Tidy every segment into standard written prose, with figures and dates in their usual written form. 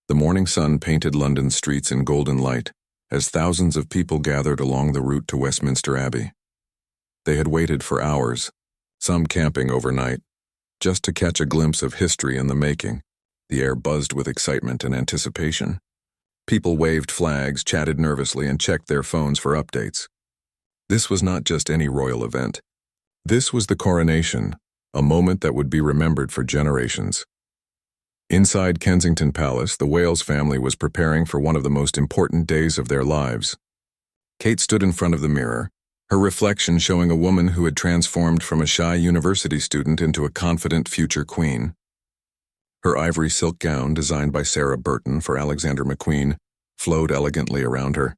The morning sun painted London's streets in golden light as thousands of people gathered along the route to Westminster Abbey. They had waited for hours, some camping overnight, just to catch a glimpse of history in the making. The air buzzed with excitement and anticipation. People waved flags, chatted nervously, and checked their phones for updates. This was not just any royal event. This was the coronation, a moment that would be remembered for generations. Inside Kensington Palace, the Wales family was preparing for one of the most important days of their lives. Kate stood in front of the mirror, her reflection showing a woman who had transformed from a shy university student into a confident future queen. Her ivory silk gown, designed by Sarah Burton for Alexander McQueen, flowed elegantly around her.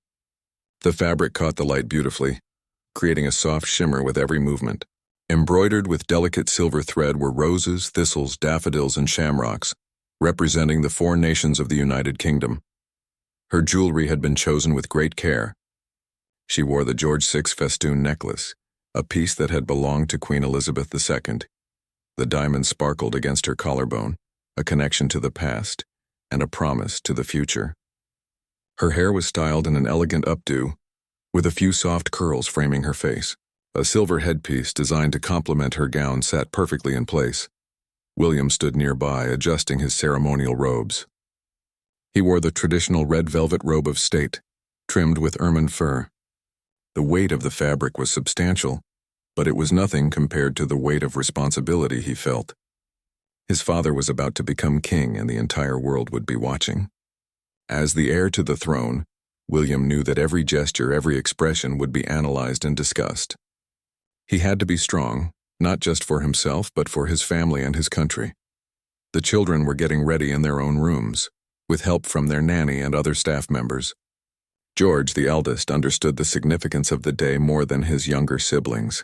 The fabric caught the light beautifully, creating a soft shimmer with every movement. Embroidered with delicate silver thread were roses, thistles, daffodils, and shamrocks, representing the 4 nations of the United Kingdom. Her jewelry had been chosen with great care. She wore the George VI festoon necklace, a piece that had belonged to Queen Elizabeth II. The diamond sparkled against her collarbone, a connection to the past, and a promise to the future. Her hair was styled in an elegant updo, with a few soft curls framing her face. A silver headpiece designed to complement her gown sat perfectly in place. William stood nearby, adjusting his ceremonial robes. He wore the traditional red velvet robe of state, trimmed with ermine fur. The weight of the fabric was substantial, but it was nothing compared to the weight of responsibility he felt. His father was about to become king, and the entire world would be watching. As the heir to the throne, William knew that every gesture, every expression would be analyzed and discussed. He had to be strong, not just for himself, but for his family and his country. The children were getting ready in their own rooms, with help from their nanny and other staff members. George, the eldest, understood the significance of the day more than his younger siblings.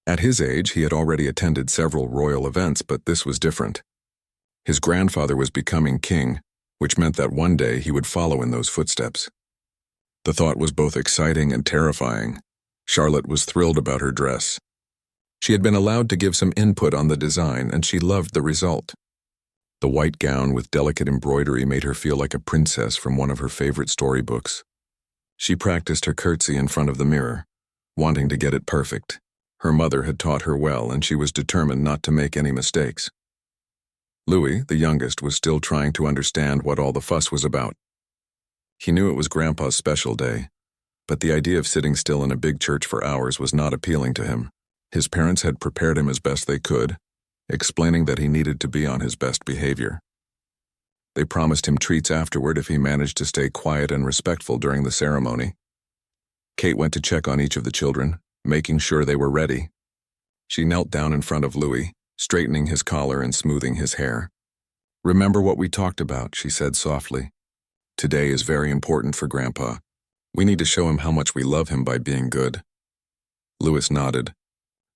At his age, he had already attended several royal events, but this was different. His grandfather was becoming king, which meant that one day he would follow in those footsteps. The thought was both exciting and terrifying. Charlotte was thrilled about her dress. She had been allowed to give some input on the design, and she loved the result. The white gown with delicate embroidery made her feel like a princess from one of her favorite storybooks. She practiced her curtsy in front of the mirror, wanting to get it perfect. Her mother had taught her well, and she was determined not to make any mistakes. Louis, the youngest, was still trying to understand what all the fuss was about. He knew it was Grandpa's special day, but the idea of sitting still in a big church for hours was not appealing to him. His parents had prepared him as best they could, explaining that he needed to be on his best behavior. They promised him treats afterward if he managed to stay quiet and respectful during the ceremony. Kate went to check on each of the children, making sure they were ready. She knelt down in front of Louis, straightening his collar and smoothing his hair. "Remember what we talked about," she said softly. "Today is very important for Grandpa. We need to show him how much we love him by being good." Louis nodded,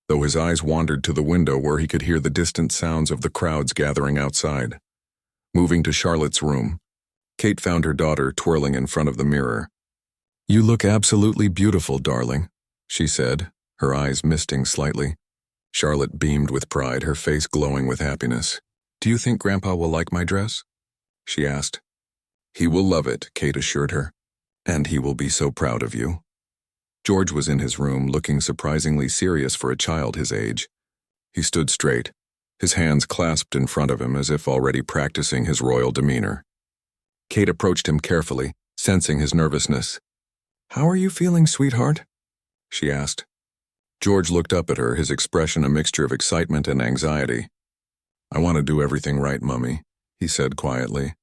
though his eyes wandered to the window where he could hear the distant sounds of the crowds gathering outside. Moving to Charlotte's room, Kate found her daughter twirling in front of the mirror. "You look absolutely beautiful, darling," she said, her eyes misting slightly. Charlotte beamed with pride, her face glowing with happiness. "Do you think Grandpa will like my dress?" she asked. "He will love it," Kate assured her. "And he will be so proud of you." George was in his room, looking surprisingly serious for a child his age. He stood straight, his hands clasped in front of him as if already practicing his royal demeanor. Kate approached him carefully, sensing his nervousness. "How are you feeling, sweetheart?" she asked. George looked up at her, his expression a mixture of excitement and anxiety. "I want to do everything right, Mummy," he said quietly.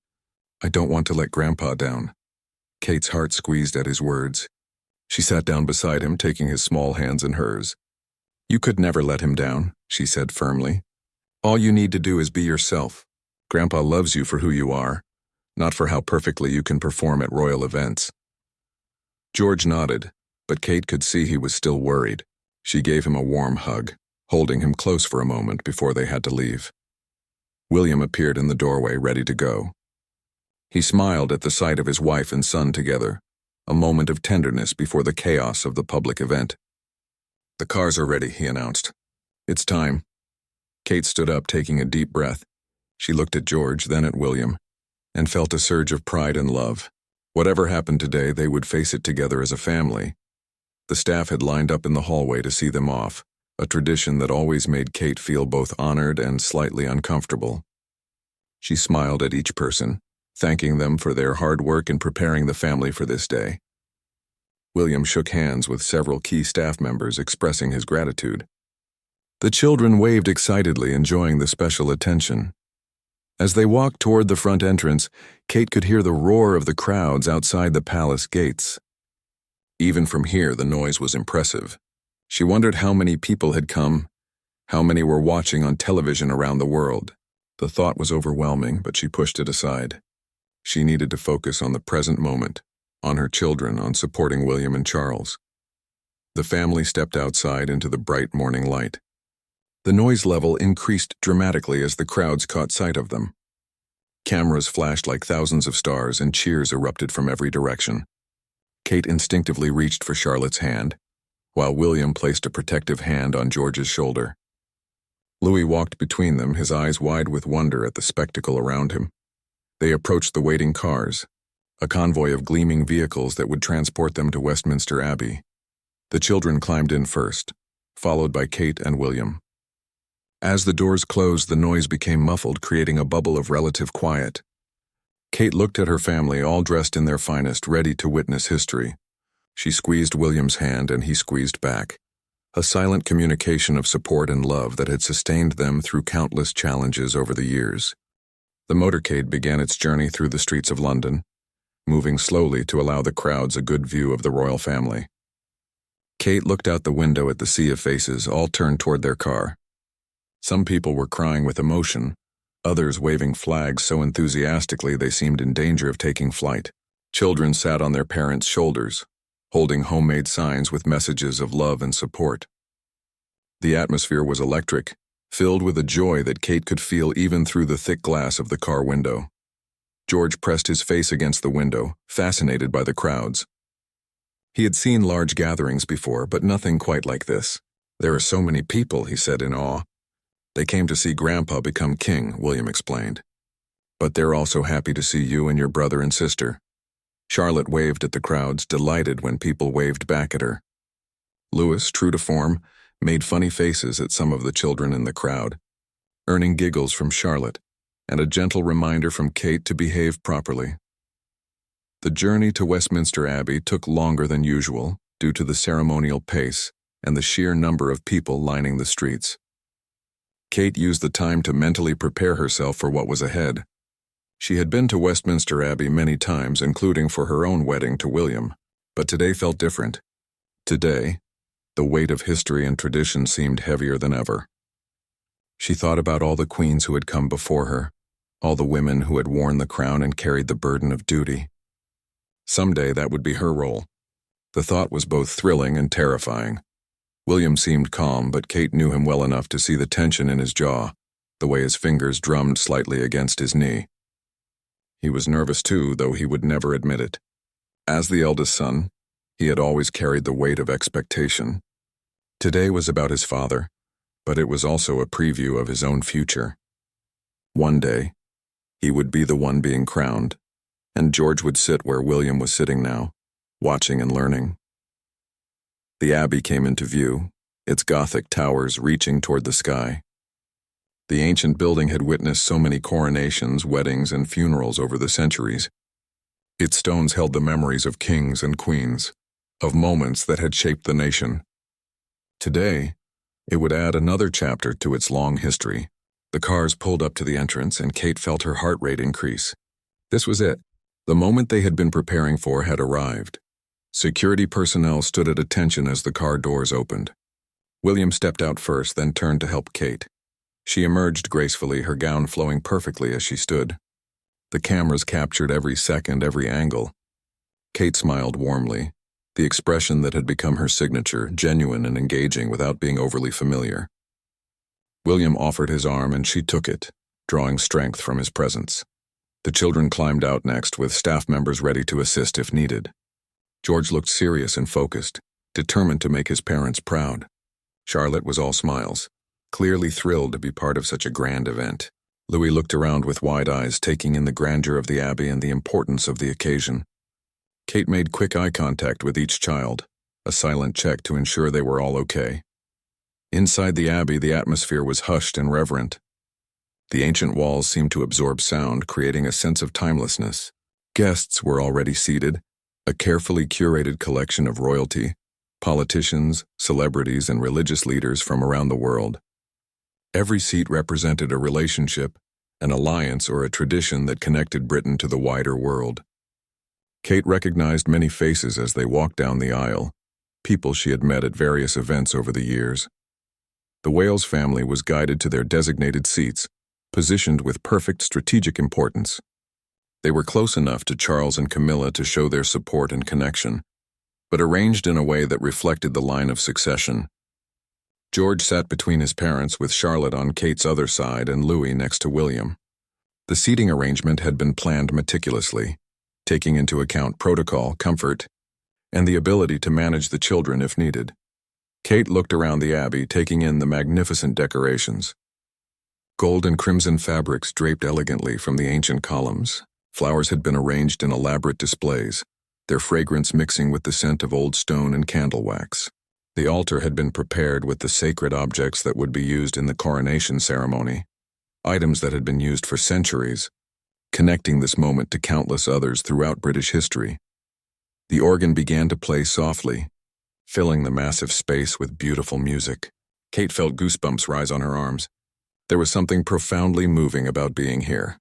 "I don't want to let Grandpa down." Kate's heart squeezed at his words. She sat down beside him, taking his small hands in hers. "You could never let him down," she said firmly. "All you need to do is be yourself. Grandpa loves you for who you are, not for how perfectly you can perform at royal events." George nodded, but Kate could see he was still worried. She gave him a warm hug, holding him close for a moment before they had to leave. William appeared in the doorway, ready to go. He smiled at the sight of his wife and son together, a moment of tenderness before the chaos of the public event. "The cars are ready," he announced. "It's time." Kate stood up, taking a deep breath. She looked at George, then at William. and felt a surge of pride and love. Whatever happened today, they would face it together as a family. The staff had lined up in the hallway to see them off, a tradition that always made Kate feel both honored and slightly uncomfortable. She smiled at each person, thanking them for their hard work in preparing the family for this day. William shook hands with several key staff members, expressing his gratitude. The children waved excitedly, enjoying the special attention. As they walked toward the front entrance, Kate could hear the roar of the crowds outside the palace gates. Even from here, the noise was impressive. She wondered how many people had come, how many were watching on television around the world. The thought was overwhelming, but she pushed it aside. She needed to focus on the present moment, on her children, on supporting William and Charles. The family stepped outside into the bright morning light. The noise level increased dramatically as the crowds caught sight of them. Cameras flashed like thousands of stars and cheers erupted from every direction. Kate instinctively reached for Charlotte's hand, while William placed a protective hand on George's shoulder. Louis walked between them, his eyes wide with wonder at the spectacle around him. They approached the waiting cars, a convoy of gleaming vehicles that would transport them to Westminster Abbey. The children climbed in first, followed by Kate and William. As the doors closed, the noise became muffled, creating a bubble of relative quiet. Kate looked at her family, all dressed in their finest, ready to witness history. She squeezed William's hand and he squeezed back, a silent communication of support and love that had sustained them through countless challenges over the years. The motorcade began its journey through the streets of London, moving slowly to allow the crowds a good view of the royal family. Kate looked out the window at the sea of faces, all turned toward their car. Some people were crying with emotion, others waving flags so enthusiastically they seemed in danger of taking flight. Children sat on their parents' shoulders, holding homemade signs with messages of love and support. The atmosphere was electric, filled with a joy that Kate could feel even through the thick glass of the car window. George pressed his face against the window, fascinated by the crowds. He had seen large gatherings before, but nothing quite like this. "There are so many people," he said in awe. "They came to see Grandpa become king," William explained. "But they're also happy to see you and your brother and sister." Charlotte waved at the crowds, delighted when people waved back at her. Louis, true to form, made funny faces at some of the children in the crowd, earning giggles from Charlotte and a gentle reminder from Kate to behave properly. The journey to Westminster Abbey took longer than usual due to the ceremonial pace and the sheer number of people lining the streets. Kate used the time to mentally prepare herself for what was ahead. She had been to Westminster Abbey many times, including for her own wedding to William, but today felt different. Today, the weight of history and tradition seemed heavier than ever. She thought about all the queens who had come before her, all the women who had worn the crown and carried the burden of duty. Someday that would be her role. The thought was both thrilling and terrifying. William seemed calm, but Kate knew him well enough to see the tension in his jaw, the way his fingers drummed slightly against his knee. He was nervous too, though he would never admit it. As the eldest son, he had always carried the weight of expectation. Today was about his father, but it was also a preview of his own future. One day, he would be the one being crowned, and George would sit where William was sitting now, watching and learning. The Abbey came into view, its Gothic towers reaching toward the sky. The ancient building had witnessed so many coronations, weddings, and funerals over the centuries. Its stones held the memories of kings and queens, of moments that had shaped the nation. Today, it would add another chapter to its long history. The cars pulled up to the entrance, and Kate felt her heart rate increase. This was it. The moment they had been preparing for had arrived. Security personnel stood at attention as the car doors opened. William stepped out first, then turned to help Kate. She emerged gracefully, her gown flowing perfectly as she stood. The cameras captured every second, every angle. Kate smiled warmly, the expression that had become her signature, genuine and engaging without being overly familiar. William offered his arm and she took it, drawing strength from his presence. The children climbed out next, with staff members ready to assist if needed. George looked serious and focused, determined to make his parents proud. Charlotte was all smiles, clearly thrilled to be part of such a grand event. Louis looked around with wide eyes, taking in the grandeur of the abbey and the importance of the occasion. Kate made quick eye contact with each child, a silent check to ensure they were all okay. Inside the abbey, the atmosphere was hushed and reverent. The ancient walls seemed to absorb sound, creating a sense of timelessness. Guests were already seated, a carefully curated collection of royalty, politicians, celebrities, and religious leaders from around the world. Every seat represented a relationship, an alliance, or a tradition that connected Britain to the wider world. Kate recognized many faces as they walked down the aisle, people she had met at various events over the years. The Wales family was guided to their designated seats, positioned with perfect strategic importance. They were close enough to Charles and Camilla to show their support and connection, but arranged in a way that reflected the line of succession. George sat between his parents, with Charlotte on Kate's other side and Louis next to William. The seating arrangement had been planned meticulously, taking into account protocol, comfort, and the ability to manage the children if needed. Kate looked around the abbey, taking in the magnificent decorations. Gold and crimson fabrics draped elegantly from the ancient columns. Flowers had been arranged in elaborate displays, their fragrance mixing with the scent of old stone and candle wax. The altar had been prepared with the sacred objects that would be used in the coronation ceremony, items that had been used for centuries, connecting this moment to countless others throughout British history. The organ began to play softly, filling the massive space with beautiful music. Kate felt goosebumps rise on her arms. There was something profoundly moving about being here,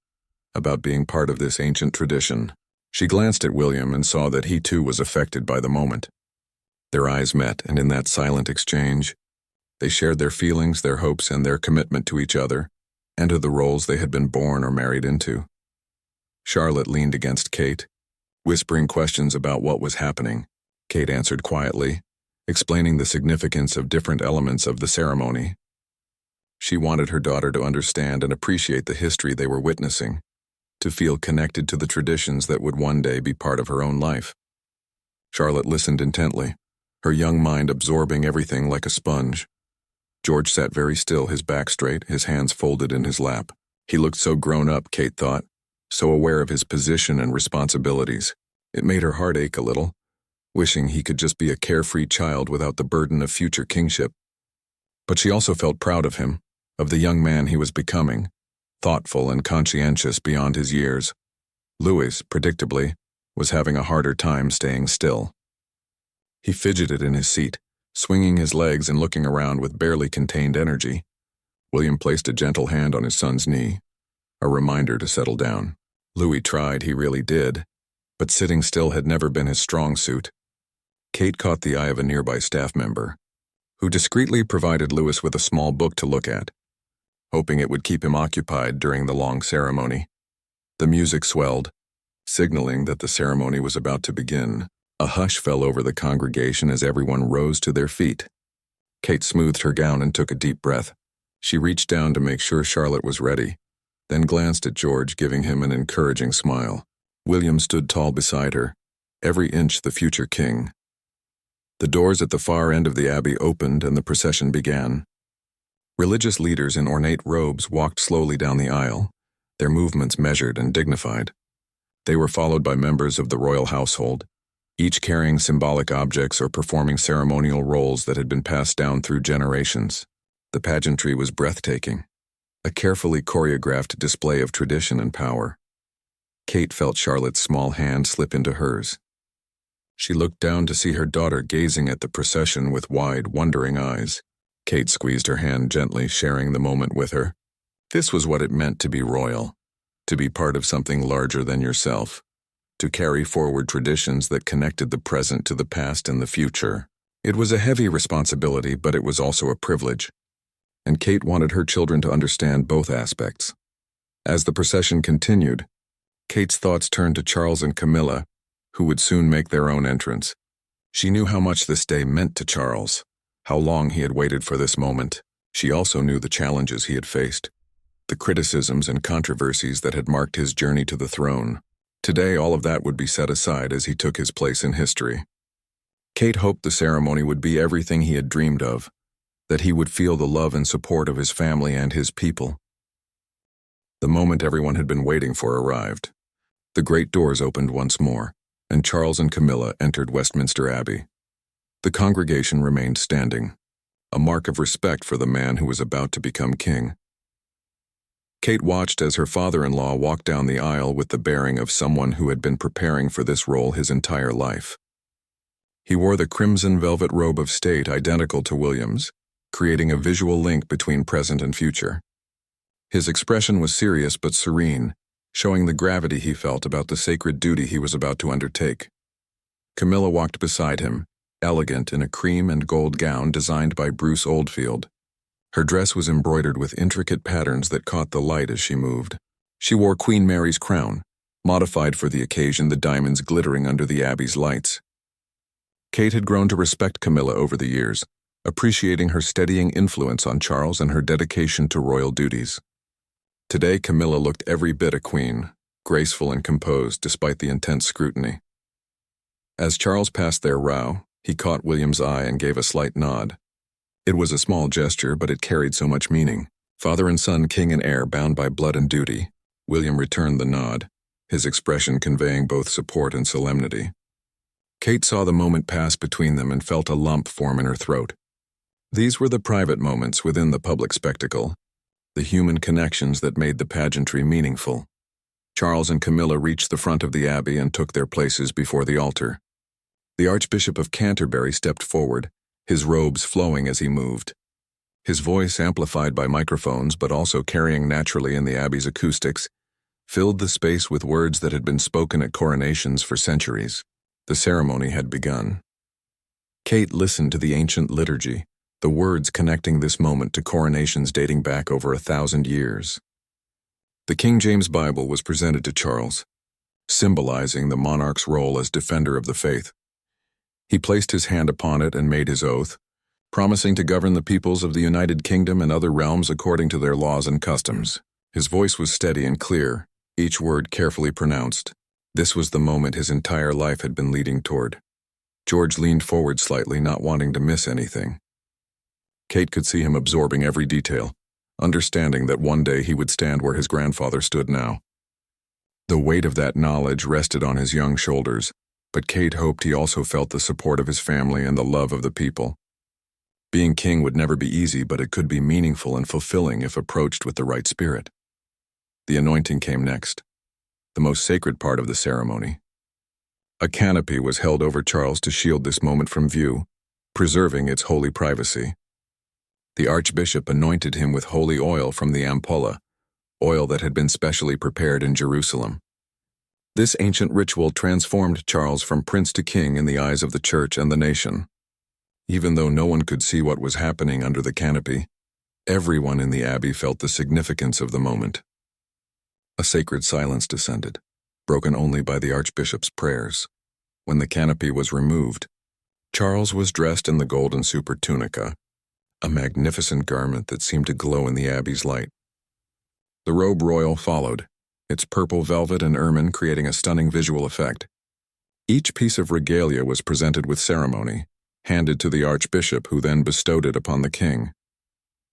about being part of this ancient tradition. She glanced at William and saw that he too was affected by the moment. Their eyes met, and in that silent exchange, they shared their feelings, their hopes, and their commitment to each other, and to the roles they had been born or married into. Charlotte leaned against Kate, whispering questions about what was happening. Kate answered quietly, explaining the significance of different elements of the ceremony. She wanted her daughter to understand and appreciate the history they were witnessing, to feel connected to the traditions that would one day be part of her own life. Charlotte listened intently, her young mind absorbing everything like a sponge. George sat very still, his back straight, his hands folded in his lap. He looked so grown up, Kate thought, so aware of his position and responsibilities. It made her heart ache a little, wishing he could just be a carefree child without the burden of future kingship. But she also felt proud of him, of the young man he was becoming, thoughtful and conscientious beyond his years. Louis, predictably, was having a harder time staying still. He fidgeted in his seat, swinging his legs and looking around with barely contained energy. William placed a gentle hand on his son's knee, a reminder to settle down. Louis tried, he really did, but sitting still had never been his strong suit. Kate caught the eye of a nearby staff member, who discreetly provided Louis with a small book to look at, hoping it would keep him occupied during the long ceremony. The music swelled, signaling that the ceremony was about to begin. A hush fell over the congregation as everyone rose to their feet. Kate smoothed her gown and took a deep breath. She reached down to make sure Charlotte was ready, then glanced at George, giving him an encouraging smile. William stood tall beside her, every inch the future king. The doors at the far end of the abbey opened and the procession began. Religious leaders in ornate robes walked slowly down the aisle, their movements measured and dignified. They were followed by members of the royal household, each carrying symbolic objects or performing ceremonial roles that had been passed down through generations. The pageantry was breathtaking, a carefully choreographed display of tradition and power. Kate felt Charlotte's small hand slip into hers. She looked down to see her daughter gazing at the procession with wide, wondering eyes. Kate squeezed her hand gently, sharing the moment with her. This was what it meant to be royal, to be part of something larger than yourself, to carry forward traditions that connected the present to the past and the future. It was a heavy responsibility, but it was also a privilege, and Kate wanted her children to understand both aspects. As the procession continued, Kate's thoughts turned to Charles and Camilla, who would soon make their own entrance. She knew how much this day meant to Charles, how long he had waited for this moment. She also knew the challenges he had faced, the criticisms and controversies that had marked his journey to the throne. Today, all of that would be set aside as he took his place in history. Kate hoped the ceremony would be everything he had dreamed of, that he would feel the love and support of his family and his people. The moment everyone had been waiting for arrived. The great doors opened once more, and Charles and Camilla entered Westminster Abbey. The congregation remained standing, a mark of respect for the man who was about to become king. Kate watched as her father-in-law walked down the aisle with the bearing of someone who had been preparing for this role his entire life. He wore the crimson velvet robe of state identical to William's, creating a visual link between present and future. His expression was serious but serene, showing the gravity he felt about the sacred duty he was about to undertake. Camilla walked beside him, elegant in a cream and gold gown designed by Bruce Oldfield. Her dress was embroidered with intricate patterns that caught the light as she moved. She wore Queen Mary's crown, modified for the occasion, the diamonds glittering under the Abbey's lights. Kate had grown to respect Camilla over the years, appreciating her steadying influence on Charles and her dedication to royal duties. Today, Camilla looked every bit a queen, graceful and composed despite the intense scrutiny. As Charles passed their row, he caught William's eye and gave a slight nod. It was a small gesture, but it carried so much meaning. Father and son, king and heir, bound by blood and duty. William returned the nod, his expression conveying both support and solemnity. Kate saw the moment pass between them and felt a lump form in her throat. These were the private moments within the public spectacle, the human connections that made the pageantry meaningful. Charles and Camilla reached the front of the abbey and took their places before the altar. The Archbishop of Canterbury stepped forward, his robes flowing as he moved. His voice, amplified by microphones but also carrying naturally in the abbey's acoustics, filled the space with words that had been spoken at coronations for centuries. The ceremony had begun. Kate listened to the ancient liturgy, the words connecting this moment to coronations dating back over 1,000 years. The King James Bible was presented to Charles, symbolizing the monarch's role as defender of the faith. He placed his hand upon it and made his oath, promising to govern the peoples of the United Kingdom and other realms according to their laws and customs. His voice was steady and clear, each word carefully pronounced. This was the moment his entire life had been leading toward. George leaned forward slightly, not wanting to miss anything. Kate could see him absorbing every detail, understanding that one day he would stand where his grandfather stood now. The weight of that knowledge rested on his young shoulders, but Kate hoped he also felt the support of his family and the love of the people. Being king would never be easy, but it could be meaningful and fulfilling if approached with the right spirit. The anointing came next, the most sacred part of the ceremony. A canopy was held over Charles to shield this moment from view, preserving its holy privacy. The Archbishop anointed him with holy oil from the ampulla, oil that had been specially prepared in Jerusalem. This ancient ritual transformed Charles from prince to king in the eyes of the church and the nation. Even though no one could see what was happening under the canopy, everyone in the abbey felt the significance of the moment. A sacred silence descended, broken only by the Archbishop's prayers. When the canopy was removed, Charles was dressed in the golden supertunica, a magnificent garment that seemed to glow in the abbey's light. The robe royal followed, its purple velvet and ermine creating a stunning visual effect. Each piece of regalia was presented with ceremony, handed to the Archbishop, who then bestowed it upon the king.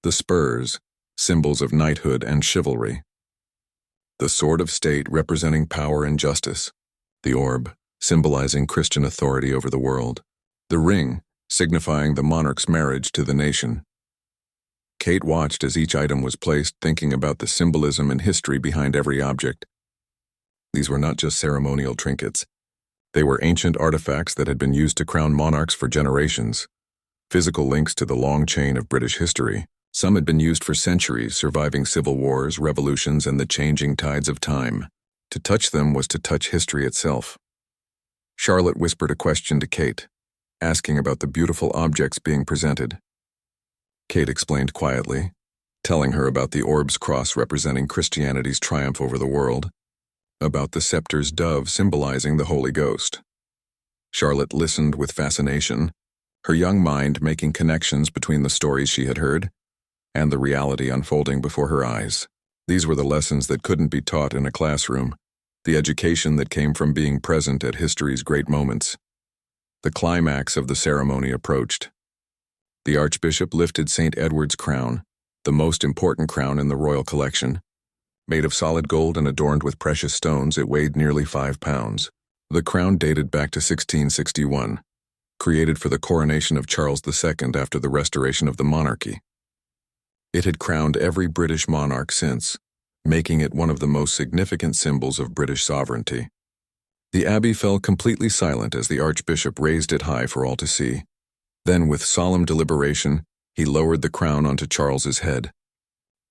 The spurs, symbols of knighthood and chivalry. The sword of state representing power and justice. The orb, symbolizing Christian authority over the world. The ring, signifying the monarch's marriage to the nation. Kate watched as each item was placed, thinking about the symbolism and history behind every object. These were not just ceremonial trinkets. They were ancient artifacts that had been used to crown monarchs for generations, physical links to the long chain of British history. Some had been used for centuries, surviving civil wars, revolutions, and the changing tides of time. To touch them was to touch history itself. Charlotte whispered a question to Kate, asking about the beautiful objects being presented. Kate explained quietly, telling her about the orb's cross representing Christianity's triumph over the world, about the scepter's dove symbolizing the Holy Ghost. Charlotte listened with fascination, her young mind making connections between the stories she had heard and the reality unfolding before her eyes. These were the lessons that couldn't be taught in a classroom, the education that came from being present at history's great moments. The climax of the ceremony approached. The Archbishop lifted St. Edward's crown, the most important crown in the royal collection. Made of solid gold and adorned with precious stones, it weighed nearly 5 pounds. The crown dated back to 1661, created for the coronation of Charles II after the restoration of the monarchy. It had crowned every British monarch since, making it one of the most significant symbols of British sovereignty. The abbey fell completely silent as the archbishop raised it high for all to see. Then, with solemn deliberation, he lowered the crown onto Charles's head.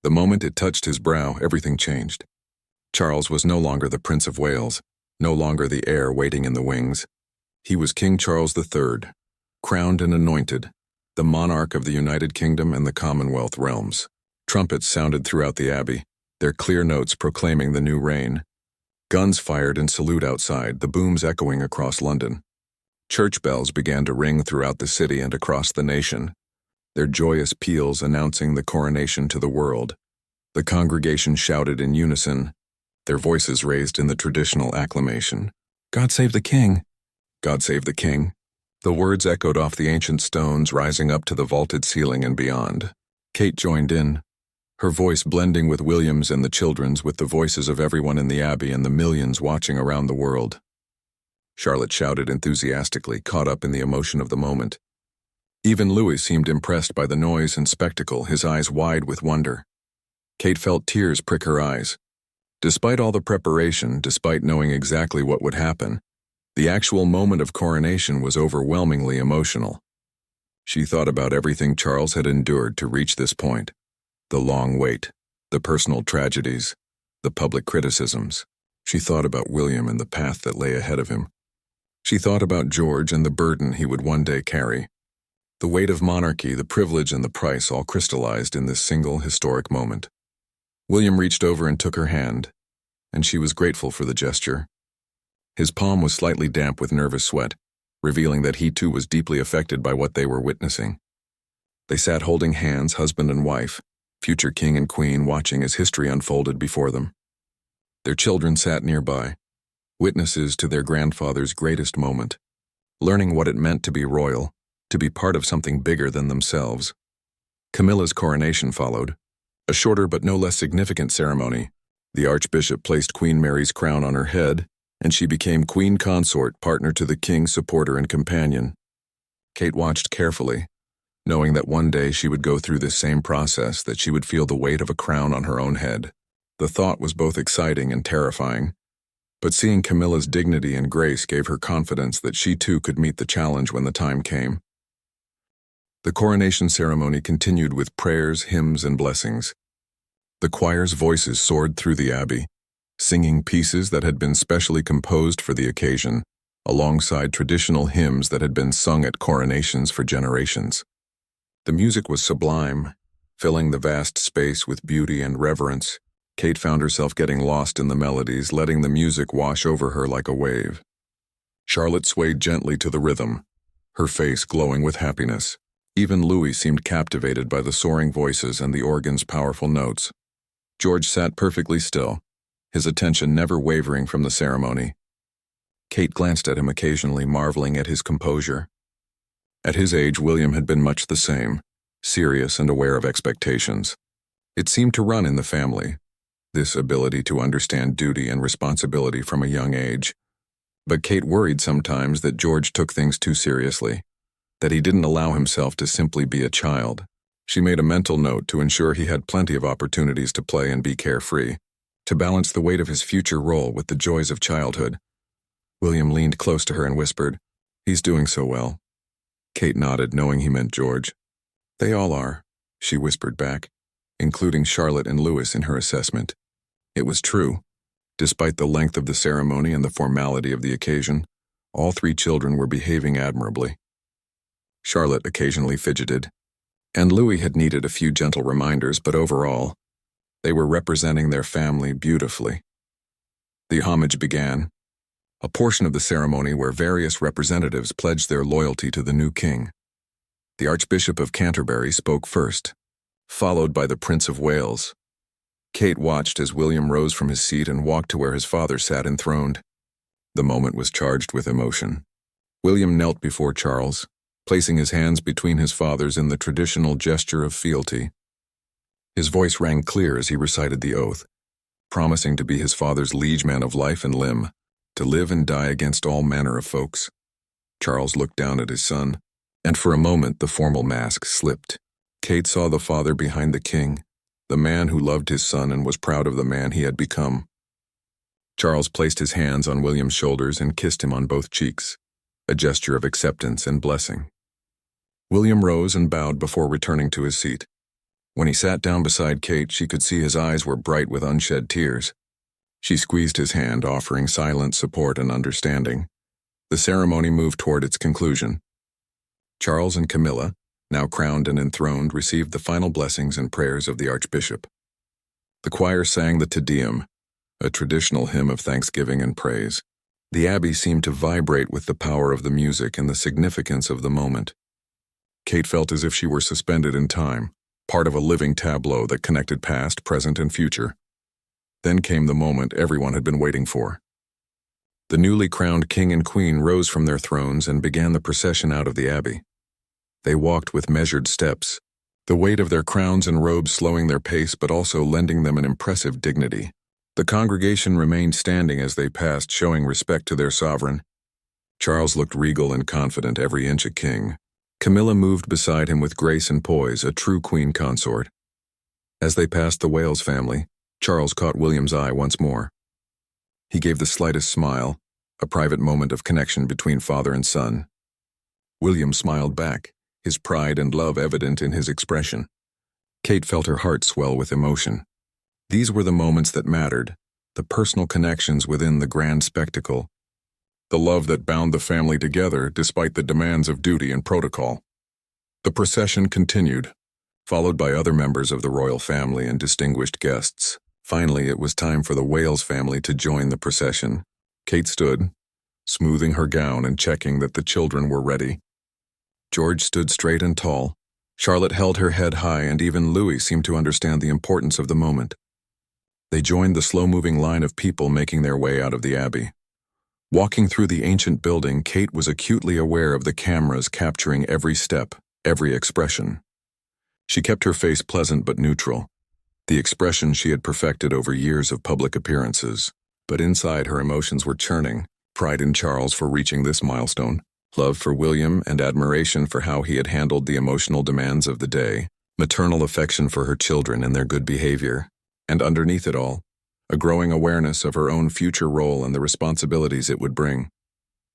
The moment it touched his brow, everything changed. Charles was no longer the Prince of Wales, no longer the heir waiting in the wings. He was King Charles III, crowned and anointed, the monarch of the United Kingdom and the Commonwealth realms. Trumpets sounded throughout the abbey, their clear notes proclaiming the new reign. Guns fired in salute outside, the booms echoing across London. Church bells began to ring throughout the city and across the nation, their joyous peals announcing the coronation to the world. The congregation shouted in unison, their voices raised in the traditional acclamation. "God save the King! God save the King!" The words echoed off the ancient stones, rising up to the vaulted ceiling and beyond. Kate joined in, her voice blending with William's and the children's, with the voices of everyone in the abbey and the millions watching around the world. Charlotte shouted enthusiastically, caught up in the emotion of the moment. Even Louis seemed impressed by the noise and spectacle, his eyes wide with wonder. Kate felt tears prick her eyes. Despite all the preparation, despite knowing exactly what would happen, the actual moment of coronation was overwhelmingly emotional. She thought about everything Charles had endured to reach this point. The long wait, the personal tragedies, the public criticisms. She thought about William and the path that lay ahead of him. She thought about George and the burden he would one day carry. The weight of monarchy, the privilege, and the price all crystallized in this single historic moment. William reached over and took her hand, and she was grateful for the gesture. His palm was slightly damp with nervous sweat, revealing that he too was deeply affected by what they were witnessing. They sat holding hands, husband and wife, future king and queen, watching as history unfolded before them. Their children sat nearby, witnesses to their grandfather's greatest moment, learning what it meant to be royal, to be part of something bigger than themselves. Camilla's coronation followed, a shorter but no less significant ceremony. The Archbishop placed Queen Mary's crown on her head, and she became Queen Consort, partner to the King's supporter and companion. Kate watched carefully, knowing that one day she would go through this same process, that she would feel the weight of a crown on her own head. The thought was both exciting and terrifying, but seeing Camilla's dignity and grace gave her confidence that she too could meet the challenge when the time came. The coronation ceremony continued with prayers, hymns, and blessings. The choir's voices soared through the abbey, singing pieces that had been specially composed for the occasion, alongside traditional hymns that had been sung at coronations for generations. The music was sublime, filling the vast space with beauty and reverence. Kate found herself getting lost in the melodies, letting the music wash over her like a wave. Charlotte swayed gently to the rhythm, her face glowing with happiness. Even Louis seemed captivated by the soaring voices and the organ's powerful notes. George sat perfectly still, his attention never wavering from the ceremony. Kate glanced at him occasionally, marveling at his composure. At his age, William had been much the same, serious and aware of expectations. It seemed to run in the family, this ability to understand duty and responsibility from a young age. But Kate worried sometimes that George took things too seriously, that he didn't allow himself to simply be a child. She made a mental note to ensure he had plenty of opportunities to play and be carefree, to balance the weight of his future role with the joys of childhood. William leaned close to her and whispered, "He's doing so well." Kate nodded, knowing he meant George. "They all are," she whispered back, including Charlotte and Louis in her assessment. It was true. Despite the length of the ceremony and the formality of the occasion, all 3 children were behaving admirably. Charlotte occasionally fidgeted, and Louis had needed a few gentle reminders, but overall, they were representing their family beautifully. The homage began, a portion of the ceremony where various representatives pledged their loyalty to the new king. The Archbishop of Canterbury spoke first, followed by the Prince of Wales. Kate watched as William rose from his seat and walked to where his father sat enthroned. The moment was charged with emotion. William knelt before Charles, placing his hands between his father's in the traditional gesture of fealty. His voice rang clear as he recited the oath. promising to be his father's liegeman of life and limb, to live and die against all manner of folks. Charles looked down at his son, and for a moment the formal mask slipped. Kate saw the father behind the king, the man who loved his son and was proud of the man he had become. Charles placed his hands on William's shoulders and kissed him on both cheeks, a gesture of acceptance and blessing. William rose and bowed before returning to his seat. When he sat down beside Kate, she could see his eyes were bright with unshed tears. She squeezed his hand, offering silent support and understanding. The ceremony moved toward its conclusion. Charles and Camilla, now crowned and enthroned, received the final blessings and prayers of the Archbishop. The choir sang the Te Deum, a traditional hymn of thanksgiving and praise. The abbey seemed to vibrate with the power of the music and the significance of the moment. Kate felt as if she were suspended in time, part of a living tableau that connected past, present, and future. Then came the moment everyone had been waiting for. The newly crowned king and queen rose from their thrones and began the procession out of the abbey. They walked with measured steps, the weight of their crowns and robes slowing their pace but also lending them an impressive dignity. The congregation remained standing as they passed, showing respect to their sovereign. Charles looked regal and confident, every inch a king. Camilla moved beside him with grace and poise, a true queen consort. As they passed the Wales family, Charles caught William's eye once more. He gave the slightest smile, a private moment of connection between father and son. William smiled back, his pride and love evident in his expression. Kate felt her heart swell with emotion. These were the moments that mattered, the personal connections within the grand spectacle, the love that bound the family together despite the demands of duty and protocol. The procession continued, followed by other members of the royal family and distinguished guests. Finally, it was time for the Wales family to join the procession. Kate stood, smoothing her gown and checking that the children were ready. George stood straight and tall. Charlotte held her head high, and even Louis seemed to understand the importance of the moment. They joined the slow-moving line of people making their way out of the abbey. Walking through the ancient building, Kate was acutely aware of the cameras capturing every step, every expression. She kept her face pleasant but neutral, the expression she had perfected over years of public appearances. But inside, her emotions were churning, pride in Charles for reaching this milestone, love for William and admiration for how he had handled the emotional demands of the day, maternal affection for her children and their good behavior, and underneath it all, a growing awareness of her own future role and the responsibilities it would bring.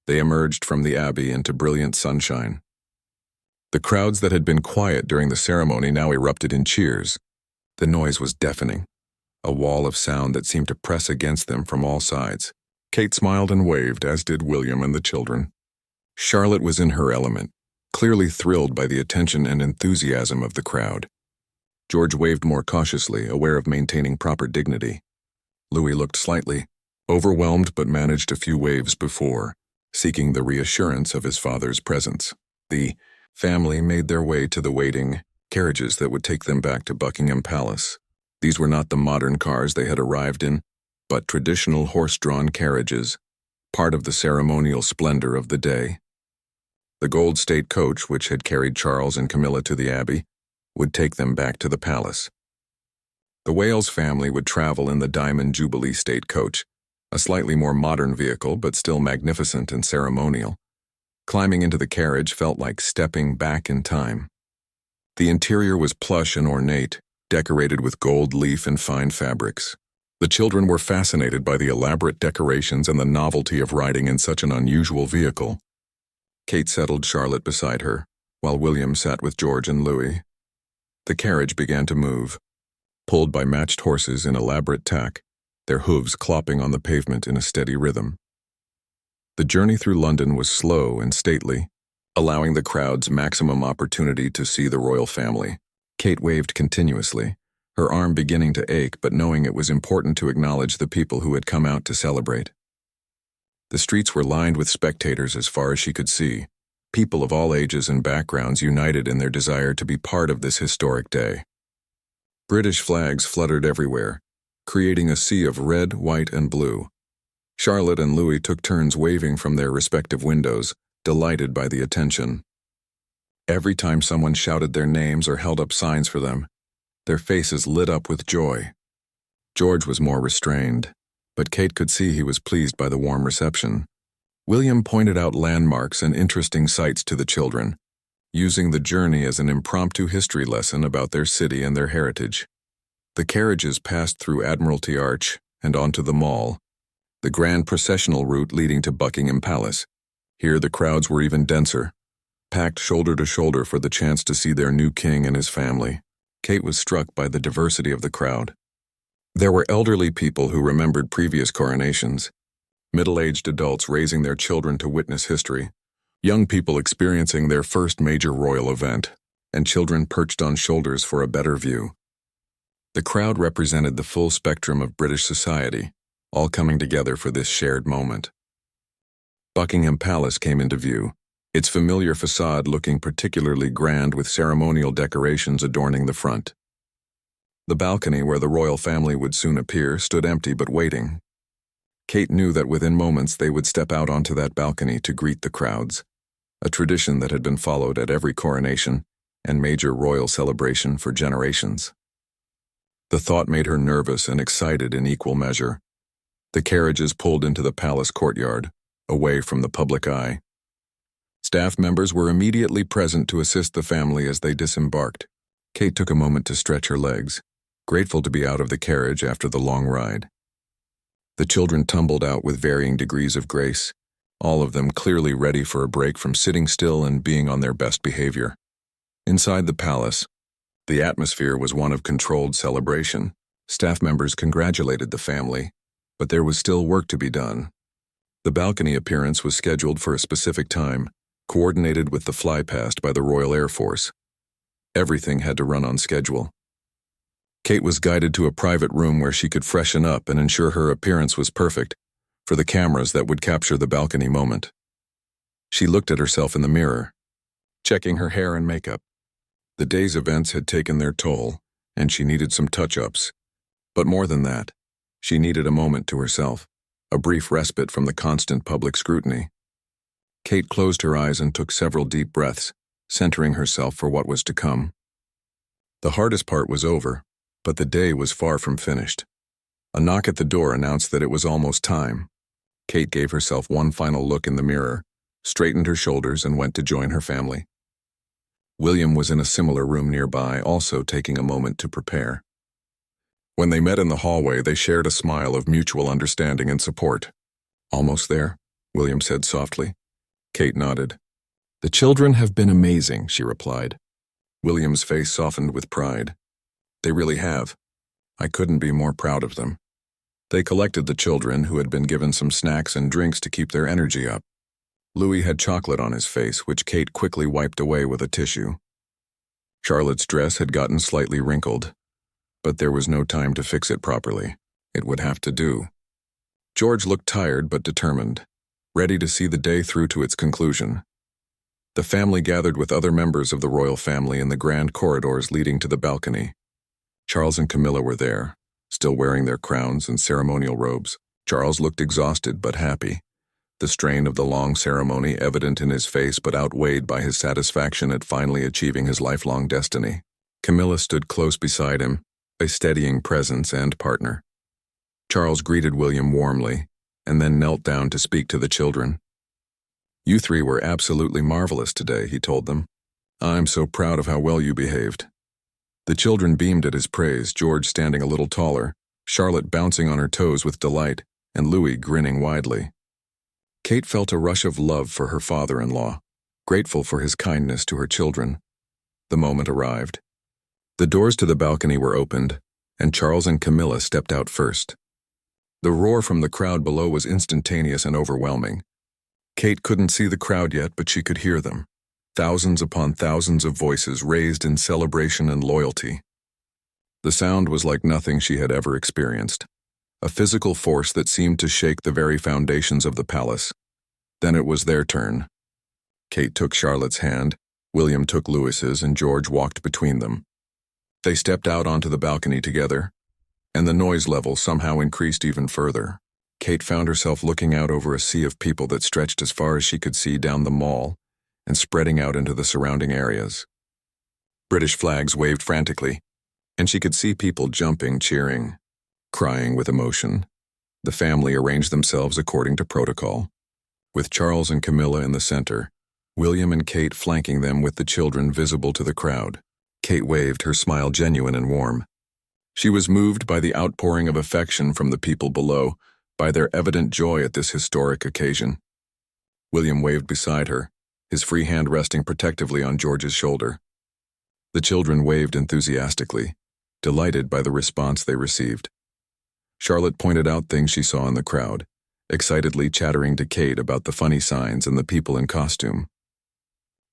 They emerged from the abbey into brilliant sunshine. The crowds that had been quiet during the ceremony now erupted in cheers. The noise was deafening, a wall of sound that seemed to press against them from all sides. Kate smiled and waved, as did William and the children. Charlotte was in her element, clearly thrilled by the attention and enthusiasm of the crowd. George waved more cautiously, aware of maintaining proper dignity. Louis looked slightly overwhelmed but managed a few waves before, seeking the reassurance of his father's presence. The family made their way to the waiting carriages that would take them back to Buckingham Palace. These were not the modern cars they had arrived in, but traditional horse-drawn carriages, part of the ceremonial splendor of the day. The gold state coach, which had carried Charles and Camilla to the abbey, would take them back to the palace. The Wales family would travel in the Diamond Jubilee state coach, a slightly more modern vehicle but still magnificent and ceremonial. Climbing into the carriage felt like stepping back in time. The interior was plush and ornate, decorated with gold leaf and fine fabrics. The children were fascinated by the elaborate decorations and the novelty of riding in such an unusual vehicle. Kate settled Charlotte beside her, while William sat with George and Louis. The carriage began to move, pulled by matched horses in elaborate tack, their hooves clopping on the pavement in a steady rhythm. The journey through London was slow and stately, allowing the crowds maximum opportunity to see the royal family. Kate waved continuously, her arm beginning to ache but knowing it was important to acknowledge the people who had come out to celebrate. The streets were lined with spectators as far as she could see, people of all ages and backgrounds united in their desire to be part of this historic day. British flags fluttered everywhere, creating a sea of red, white, and blue. Charlotte and Louis took turns waving from their respective windows, delighted by the attention. Every time someone shouted their names or held up signs for them, their faces lit up with joy. George was more restrained, but Kate could see he was pleased by the warm reception. William pointed out landmarks and interesting sights to the children, using the journey as an impromptu history lesson about their city and their heritage. The carriages passed through Admiralty Arch and onto the Mall, the grand processional route leading to Buckingham Palace. Here the crowds were even denser, packed shoulder to shoulder for the chance to see their new king and his family. Kate was struck by the diversity of the crowd. There were elderly people who remembered previous coronations, middle-aged adults raising their children to witness history, young people experiencing their first major royal event, and children perched on shoulders for a better view. The crowd represented the full spectrum of British society, all coming together for this shared moment. Buckingham Palace came into view, its familiar facade looking particularly grand with ceremonial decorations adorning the front. The balcony where the royal family would soon appear stood empty but waiting. Kate knew that within moments they would step out onto that balcony to greet the crowds, a tradition that had been followed at every coronation and major royal celebration for generations. The thought made her nervous and excited in equal measure. The carriages pulled into the palace courtyard, away from the public eye. Staff members were immediately present to assist the family as they disembarked. Kate took a moment to stretch her legs, grateful to be out of the carriage after the long ride. The children tumbled out with varying degrees of grace, all of them clearly ready for a break from sitting still and being on their best behavior. Inside the palace, the atmosphere was one of controlled celebration. Staff members congratulated the family, but there was still work to be done. The balcony appearance was scheduled for a specific time, coordinated with the flypast by the Royal Air Force. Everything had to run on schedule. Kate was guided to a private room where she could freshen up and ensure her appearance was perfect for the cameras that would capture the balcony moment. She looked at herself in the mirror, checking her hair and makeup. The day's events had taken their toll, and she needed some touch-ups. But more than that, she needed a moment to herself, a brief respite from the constant public scrutiny. Kate closed her eyes and took several deep breaths, centering herself for what was to come. The hardest part was over, but the day was far from finished. A knock at the door announced that it was almost time. Kate gave herself one final look in the mirror, straightened her shoulders, and went to join her family. William was in a similar room nearby, also taking a moment to prepare. When they met in the hallway, they shared a smile of mutual understanding and support. "Almost there," William said softly. Kate nodded. "The children have been amazing," she replied. William's face softened with pride. "They really have. I couldn't be more proud of them." They collected the children, who had been given some snacks and drinks to keep their energy up. Louis had chocolate on his face, which Kate quickly wiped away with a tissue. Charlotte's dress had gotten slightly wrinkled, but there was no time to fix it properly. It would have to do. George looked tired but determined, ready to see the day through to its conclusion. The family gathered with other members of the royal family in the grand corridors leading to the balcony. Charles and Camilla were there, still wearing their crowns and ceremonial robes. Charles looked exhausted but happy, the strain of the long ceremony evident in his face but outweighed by his satisfaction at finally achieving his lifelong destiny. Camilla stood close beside him, a steadying presence and partner. Charles greeted William warmly, and then knelt down to speak to the children. "You three were absolutely marvelous today," he told them. "I'm so proud of how well you behaved." The children beamed at his praise, George standing a little taller, Charlotte bouncing on her toes with delight, and Louis grinning widely. Kate felt a rush of love for her father-in-law, grateful for his kindness to her children. The moment arrived. The doors to the balcony were opened, and Charles and Camilla stepped out first. The roar from the crowd below was instantaneous and overwhelming. Kate couldn't see the crowd yet, but she could hear them. Thousands upon thousands of voices raised in celebration and loyalty. The sound was like nothing she had ever experienced, a physical force that seemed to shake the very foundations of the palace. Then it was their turn. Kate took Charlotte's hand, William took Louis's, and George walked between them. They stepped out onto the balcony together, and the noise level somehow increased even further. Kate found herself looking out over a sea of people that stretched as far as she could see down the Mall and spreading out into the surrounding areas. British flags waved frantically, and she could see people jumping, cheering. crying with emotion. The family arranged themselves according to protocol, with Charles and Camilla in the center, William and Kate flanking them with the children visible to the crowd. Kate waved, her smile genuine and warm. She was moved by the outpouring of affection from the people below, by their evident joy at this historic occasion. William waved beside her, his free hand resting protectively on George's shoulder. The children waved enthusiastically, delighted by the response they received. Charlotte pointed out things she saw in the crowd, excitedly chattering to Kate about the funny signs and the people in costume.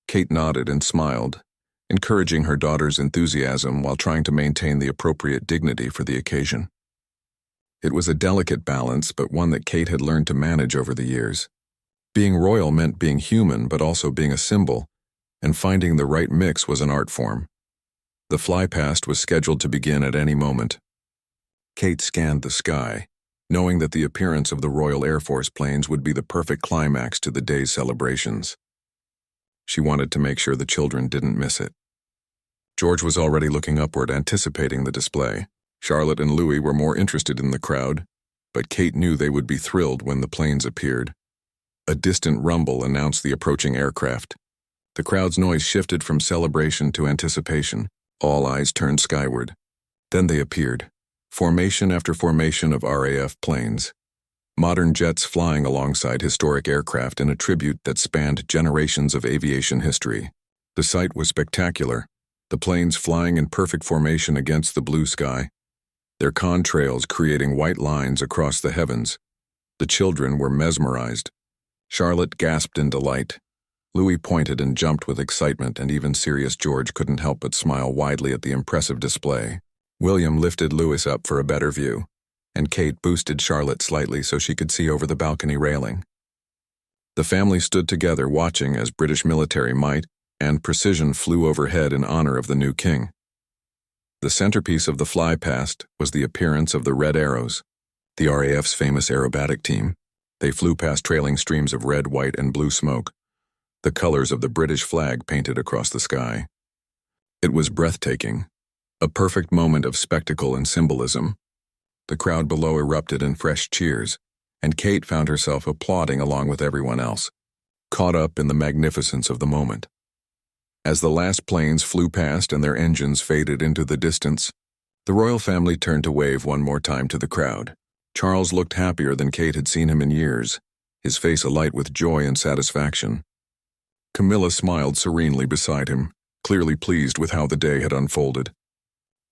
Kate nodded and smiled, encouraging her daughter's enthusiasm while trying to maintain the appropriate dignity for the occasion. It was a delicate balance, but one that Kate had learned to manage over the years. Being royal meant being human, but also being a symbol, and finding the right mix was an art form. The flypast was scheduled to begin at any moment. Kate scanned the sky, knowing that the appearance of the Royal Air Force planes would be the perfect climax to the day's celebrations. She wanted to make sure the children didn't miss it. George was already looking upward, anticipating the display. Charlotte and Louis were more interested in the crowd, but Kate knew they would be thrilled when the planes appeared. A distant rumble announced the approaching aircraft. The crowd's noise shifted from celebration to anticipation. All eyes turned skyward. Then they appeared. Formation after formation of RAF planes. Modern jets flying alongside historic aircraft in a tribute that spanned generations of aviation history. The sight was spectacular, the planes flying in perfect formation against the blue sky, their contrails creating white lines across the heavens. The children were mesmerized. Charlotte gasped in delight. Louis pointed and jumped with excitement, and even serious George couldn't help but smile widely at the impressive display. William lifted Louis up for a better view, and Kate boosted Charlotte slightly so she could see over the balcony railing. The family stood together watching as British military might and precision flew overhead in honor of the new king. The centerpiece of the flypast was the appearance of the Red Arrows, the RAF's famous aerobatic team. They flew past trailing streams of red, white, and blue smoke, the colors of the British flag painted across the sky. It was breathtaking, a perfect moment of spectacle and symbolism. The crowd below erupted in fresh cheers, and Kate found herself applauding along with everyone else, caught up in the magnificence of the moment. As the last planes flew past and their engines faded into the distance, the royal family turned to wave one more time to the crowd. Charles looked happier than Kate had seen him in years, his face alight with joy and satisfaction. Camilla smiled serenely beside him, clearly pleased with how the day had unfolded.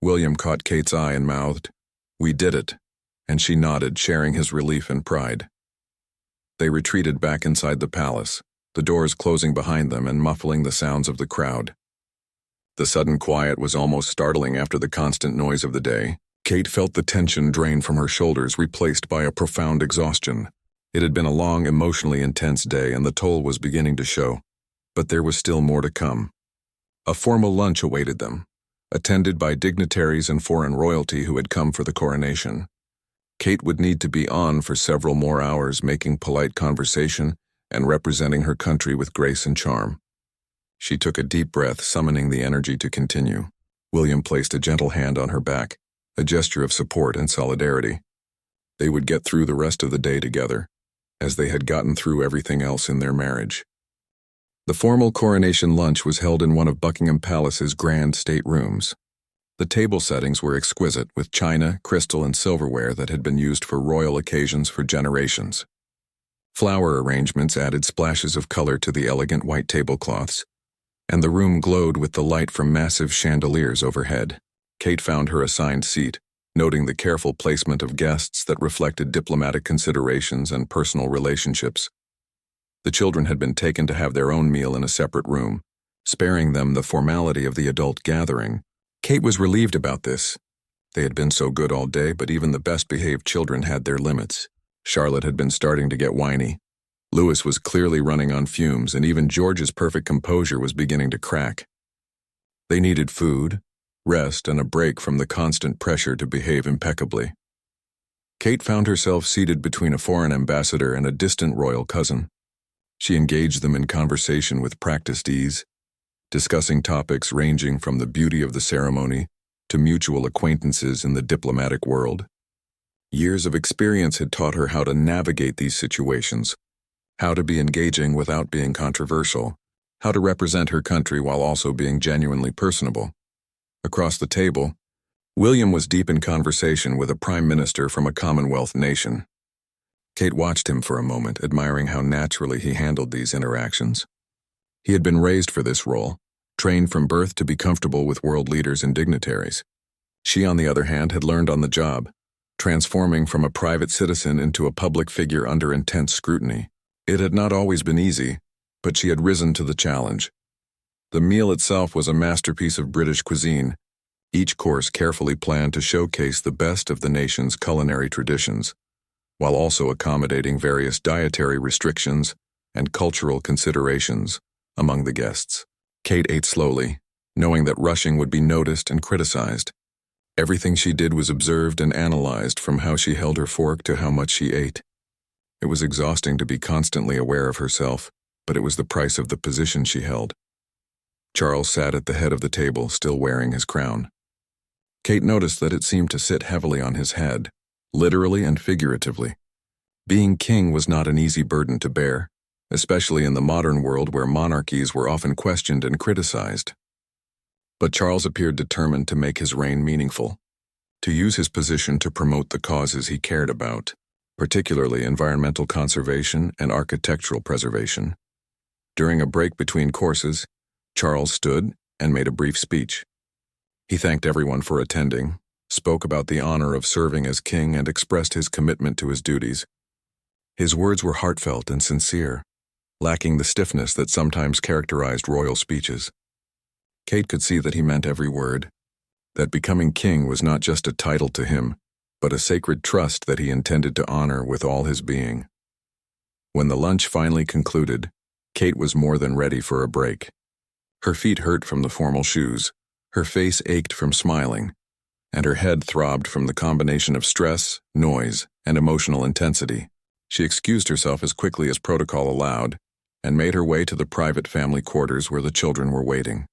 William caught Kate's eye and mouthed, "We did it," and she nodded, sharing his relief and pride. They retreated back inside the palace, the doors closing behind them and muffling the sounds of the crowd. The sudden quiet was almost startling after the constant noise of the day. Kate felt the tension drain from her shoulders, replaced by a profound exhaustion. It had been a long, emotionally intense day, and the toll was beginning to show. But there was still more to come. A formal lunch awaited them, attended by dignitaries and foreign royalty who had come for the coronation. Kate would need to be on for several more hours, making polite conversation and representing her country with grace and charm. She took a deep breath, summoning the energy to continue. William placed a gentle hand on her back, a gesture of support and solidarity. They would get through the rest of the day together, as they had gotten through everything else in their marriage. The formal coronation lunch was held in one of Buckingham Palace's grand staterooms. The table settings were exquisite, with china, crystal, and silverware that had been used for royal occasions for generations. Flower arrangements added splashes of color to the elegant white tablecloths, and the room glowed with the light from massive chandeliers overhead. Kate found her assigned seat, noting the careful placement of guests that reflected diplomatic considerations and personal relationships. The children had been taken to have their own meal in a separate room, sparing them the formality of the adult gathering. Kate was relieved about this. They had been so good all day, but even the best-behaved children had their limits. Charlotte had been starting to get whiny. Louis was clearly running on fumes, and even George's perfect composure was beginning to crack. They needed food, rest, and a break from the constant pressure to behave impeccably. Kate found herself seated between a foreign ambassador and a distant royal cousin. She engaged them in conversation with practiced ease, discussing topics ranging from the beauty of the ceremony to mutual acquaintances in the diplomatic world. Years of experience had taught her how to navigate these situations, how to be engaging without being controversial, how to represent her country while also being genuinely personable. Across the table, William was deep in conversation with a prime minister from a Commonwealth nation. Kate watched him for a moment, admiring how naturally he handled these interactions. He had been raised for this role, trained from birth to be comfortable with world leaders and dignitaries. She, on the other hand, had learned on the job, transforming from a private citizen into a public figure under intense scrutiny. It had not always been easy, but she had risen to the challenge. The meal itself was a masterpiece of British cuisine, each course carefully planned to showcase the best of the nation's culinary traditions, while also accommodating various dietary restrictions and cultural considerations among the guests. Kate ate slowly, knowing that rushing would be noticed and criticized. Everything she did was observed and analyzed, from how she held her fork to how much she ate. It was exhausting to be constantly aware of herself, but it was the price of the position she held. Charles sat at the head of the table, still wearing his crown. Kate noticed that it seemed to sit heavily on his head, literally and figuratively. Being king was not an easy burden to bear, especially in the modern world where monarchies were often questioned and criticized. But Charles appeared determined to make his reign meaningful, to use his position to promote the causes he cared about, particularly environmental conservation and architectural preservation. During a break between courses, Charles stood and made a brief speech. He thanked everyone for attending, spoke about the honor of serving as king, and expressed his commitment to his duties. His words were heartfelt and sincere, lacking the stiffness that sometimes characterized royal speeches. Kate could see that he meant every word, that becoming king was not just a title to him, but a sacred trust that he intended to honor with all his being. When the lunch finally concluded, Kate was more than ready for a break. Her feet hurt from the formal shoes, her face ached from smiling, and her head throbbed from the combination of stress, noise, and emotional intensity. She excused herself as quickly as protocol allowed and made her way to the private family quarters where the children were waiting.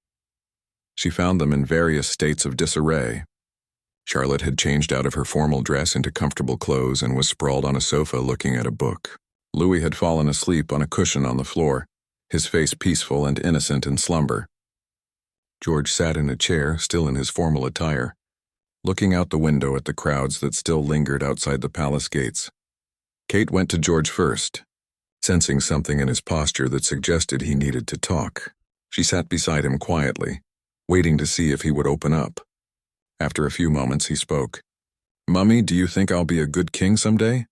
She found them in various states of disarray. Charlotte had changed out of her formal dress into comfortable clothes and was sprawled on a sofa looking at a book. Louis had fallen asleep on a cushion on the floor, his face peaceful and innocent in slumber. George sat in a chair, still in his formal attire, looking out the window at the crowds that still lingered outside the palace gates. Kate went to George first, sensing something in his posture that suggested he needed to talk. She sat beside him quietly, waiting to see if he would open up. After a few moments, he spoke. "Mummy, do you think I'll be a good king someday?"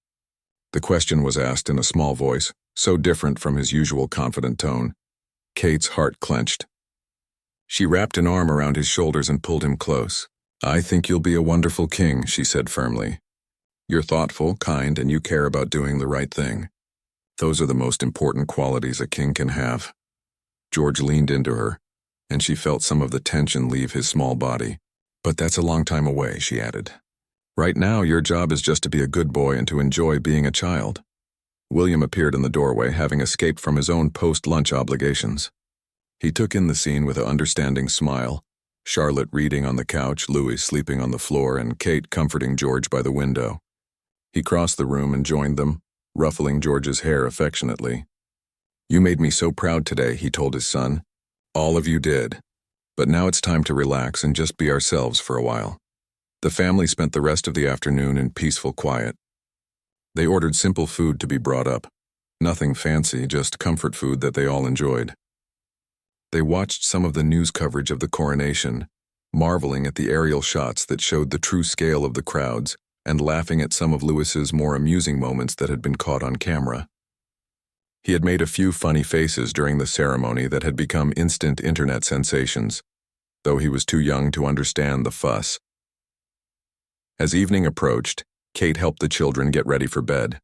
The question was asked in a small voice, so different from his usual confident tone. Kate's heart clenched. She wrapped an arm around his shoulders and pulled him close. "I think you'll be a wonderful king," she said firmly. "You're thoughtful, kind, and you care about doing the right thing. Those are the most important qualities a king can have." George leaned into her, and she felt some of the tension leave his small body. "But that's a long time away," she added. "Right now, your job is just to be a good boy and to enjoy being a child." William appeared in the doorway, having escaped from his own post-lunch obligations. He took in the scene with an understanding smile, Charlotte reading on the couch, Louis sleeping on the floor, and Kate comforting George by the window. He crossed the room and joined them, ruffling George's hair affectionately. "You made me so proud today," he told his son. "All of you did. But now it's time to relax and just be ourselves for a while." The family spent the rest of the afternoon in peaceful quiet. They ordered simple food to be brought up. Nothing fancy, just comfort food that they all enjoyed. They watched some of the news coverage of the coronation, marveling at the aerial shots that showed the true scale of the crowds and laughing at some of Louis's more amusing moments that had been caught on camera. He had made a few funny faces during the ceremony that had become instant internet sensations, though he was too young to understand the fuss. As evening approached, Kate helped the children get ready for bed.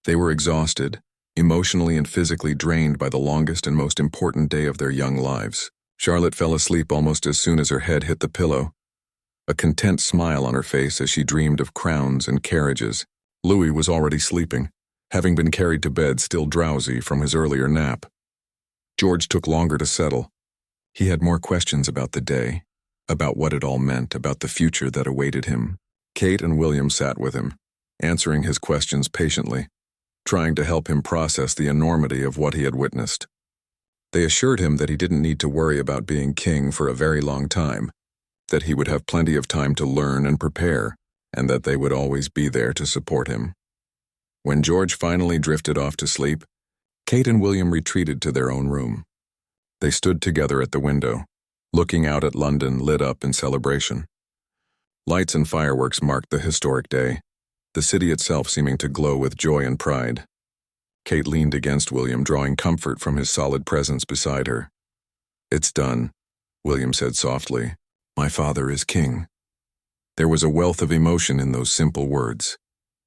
They were exhausted, emotionally and physically drained by the longest and most important day of their young lives. Charlotte fell asleep almost as soon as her head hit the pillow, a content smile on her face as she dreamed of crowns and carriages. Louis was already sleeping, having been carried to bed still drowsy from his earlier nap. George took longer to settle. He had more questions about the day, about what it all meant, about the future that awaited him. Kate and William sat with him, answering his questions patiently, trying to help him process the enormity of what he had witnessed. They assured him that he didn't need to worry about being king for a very long time, that he would have plenty of time to learn and prepare, and that they would always be there to support him. When George finally drifted off to sleep, Kate and William retreated to their own room. They stood together at the window, looking out at London lit up in celebration. Lights and fireworks marked the historic day, the city itself seeming to glow with joy and pride. Kate leaned against William, drawing comfort from his solid presence beside her. "It's done," William said softly. "My father is king." There was a wealth of emotion in those simple words,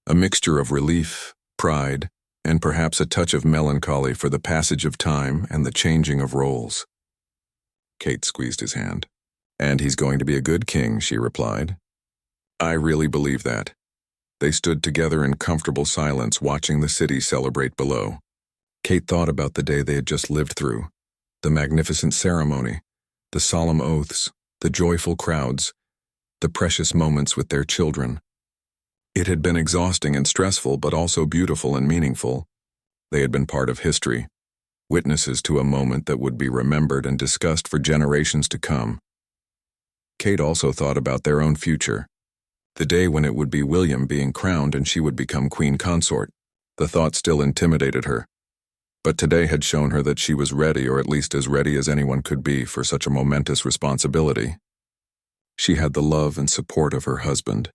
a mixture of relief, pride, and perhaps a touch of melancholy for the passage of time and the changing of roles. Kate squeezed his hand. "And he's going to be a good king," she replied. "I really believe that." They stood together in comfortable silence, watching the city celebrate below. Kate thought about the day they had just lived through, the magnificent ceremony, the solemn oaths, the joyful crowds, the precious moments with their children. It had been exhausting and stressful, but also beautiful and meaningful. They had been part of history, witnesses to a moment that would be remembered and discussed for generations to come. Kate also thought about their own future, the day when it would be William being crowned and she would become queen consort. The thought still intimidated her, but today had shown her that she was ready, or at least as ready as anyone could be, for such a momentous responsibility. She had the love and support of her husband,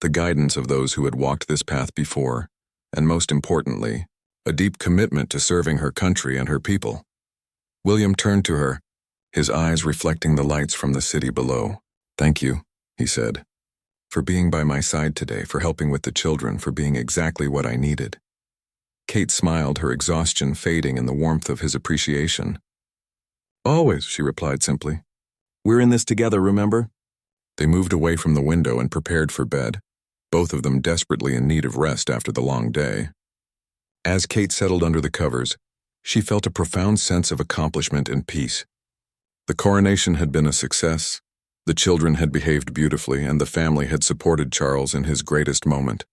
the guidance of those who had walked this path before, and most importantly, a deep commitment to serving her country and her people. William turned to her, his eyes reflecting the lights from the city below. "Thank you," he said, "for being by my side today, for helping with the children, for being exactly what I needed." Kate smiled, her exhaustion fading in the warmth of his appreciation. "Always," she replied simply. "We're in this together, remember?" They moved away from the window and prepared for bed, both of them desperately in need of rest after the long day. As Kate settled under the covers, she felt a profound sense of accomplishment and peace. The coronation had been a success, the children had behaved beautifully, and the family had supported Charles in his greatest moment.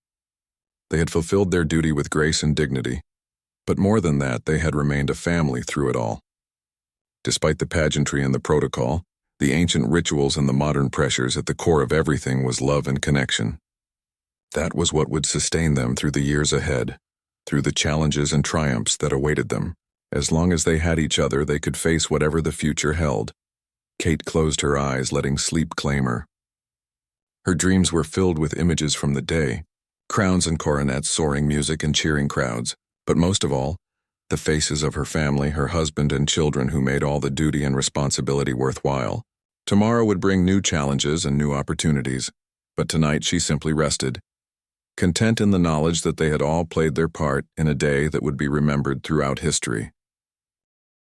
They had fulfilled their duty with grace and dignity, but more than that, they had remained a family through it all. Despite the pageantry and the protocol, the ancient rituals and the modern pressures, at the core of everything was love and connection. That was what would sustain them through the years ahead, through the challenges and triumphs that awaited them. As long as they had each other, they could face whatever the future held. Kate closed her eyes, letting sleep claim her. Her dreams were filled with images from the day, crowns and coronets, soaring music and cheering crowds, but most of all, the faces of her family, her husband and children, who made all the duty and responsibility worthwhile. Tomorrow would bring new challenges and new opportunities, but tonight she simply rested, content in the knowledge that they had all played their part in a day that would be remembered throughout history.